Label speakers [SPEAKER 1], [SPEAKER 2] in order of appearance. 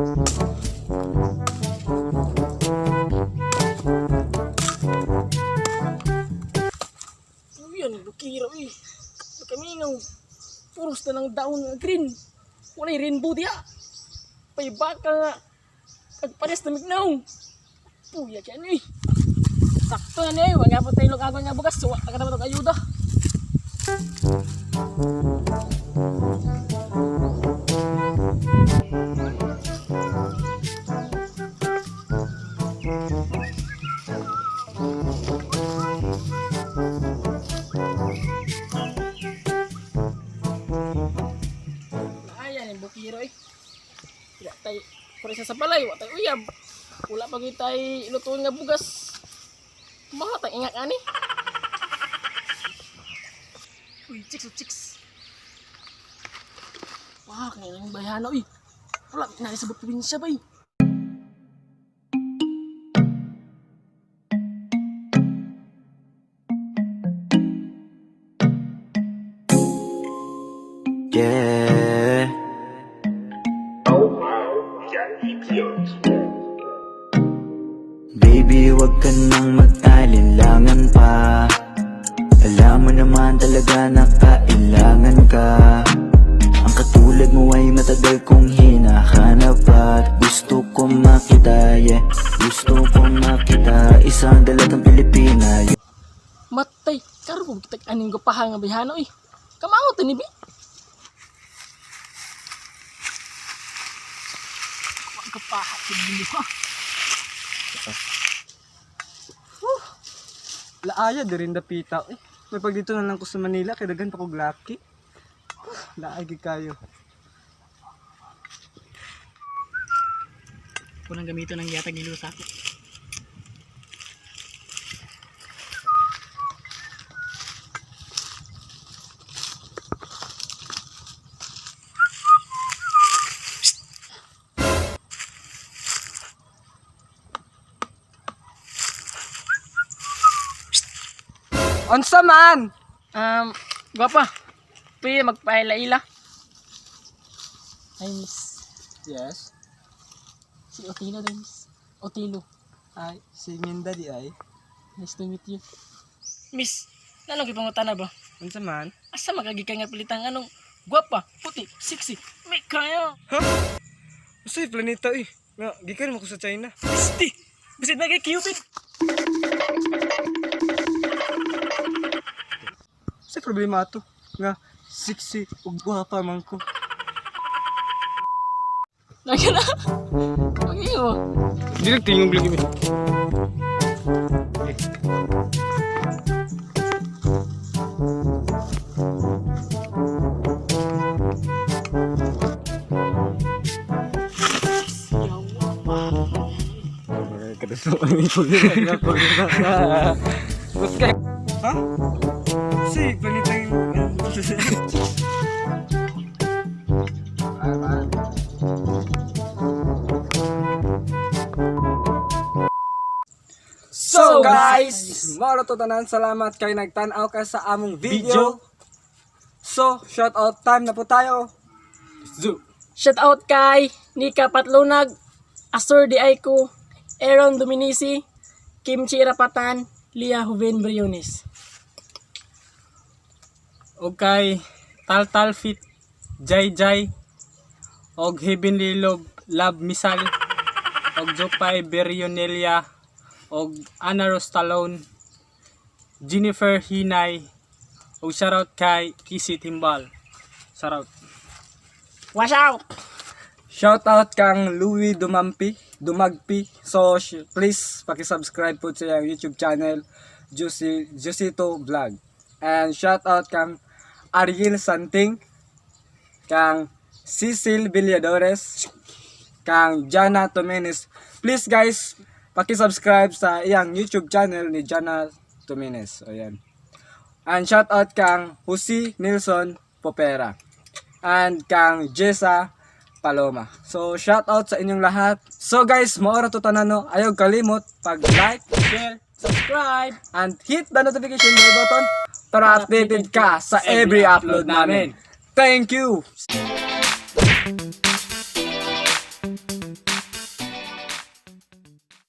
[SPEAKER 1] Yan, lukira eh. Kami nang puros na ng daon nga green. Walay rainbow diya. Paibaka nga. Pagpares na mignaw. Puya kaya eh. Sakto na niya eh. Wala po tayo lugagon nga bukas. Suwa ka naman ayuda. Bukiro eh. Wala tayo kurisa sa balay, wala tayo uyab. Wala pa tayo ilutuin nga bugas. Mga tayo ingak ani. Uy, chicks. Wah, kaya lang bayano eh. Wala, naisabot probinsya ba eh.
[SPEAKER 2] Yeah. Baby, wag ka nang mag-alinlangan pa. Alam mo naman talaga na kailangan ka. Ang katulad mo ay matagal kong hinahanap at gusto kong makita, yeah. Gusto kong makita, isang dalatang Pilipina, yeah.
[SPEAKER 1] Matay, karo kong kita aning gupahang nga bayano eh. Kamangot ni bi. Kapahat din mo.
[SPEAKER 3] Laaya di rin dapita eh. May pag dito na lang ko sa Manila kay daghan pa ko glaki. Laay gid kayo.
[SPEAKER 1] Kunang gamito ng yatag ni Lusa ko.
[SPEAKER 3] Unsa man?
[SPEAKER 1] Gwapa. Pwede magpaila-ila. Ay, miss.
[SPEAKER 3] Yes.
[SPEAKER 1] Si Otilo din, miss. Otilo.
[SPEAKER 3] Ay, si Minda di ay.
[SPEAKER 1] Nice to meet you. Miss, nanong ipangutan na ba?
[SPEAKER 3] Unsa man?
[SPEAKER 1] Asa magagikay nga pilitang anong gwapa, puti, sexy, may kaya.
[SPEAKER 3] Ha? Usay planeta eh. Nga gikan mo ko sa China.
[SPEAKER 1] Misti, bisit na kay Cupid.
[SPEAKER 3] Sa problema to nga sexy ug gwapa man ko.
[SPEAKER 1] Lagi na. Lagi mo.
[SPEAKER 3] Direct tingog lagi mi. Kada so ani problema nga. Buskay. Ha? Si planeta yung So guys, maro to tanan, salamat kay nagtan-aw ka sa among video. So, shout out time na po tayo.
[SPEAKER 1] Shout out kay Nika Patlunag, Asur Di Aiko, Aaron Dominici, Kimchi Rapatan, Lia Juven Briones.
[SPEAKER 4] Og kay Tal Fit, Jai, og Heavenly Love Misal, og Jopay Berionelia, og Ana Rostalone, Jennifer Hinay, og shoutout kay Kisi Timbal. Shoutout.
[SPEAKER 1] Watch out!
[SPEAKER 3] Shout out kang Louie Dumagpi. So please paki-subscribe po sa YouTube channel Jusito Vlog. And shout out kang Ariel Santing, kang Cecil Villadores, kang Jana Tomenes. Please guys, paki-subscribe sa iyang YouTube channel ni Jana Tomenes. Ayan. And shout out kang Jose Nilson Popera. And kang Jessa Paloma. So shout out sa inyong lahat. So guys, maora to tanano, ayaw kalimot pag-like, share,
[SPEAKER 1] Subscribe!
[SPEAKER 3] and hit the notification bell button para updated ka sa every upload namin. Thank you!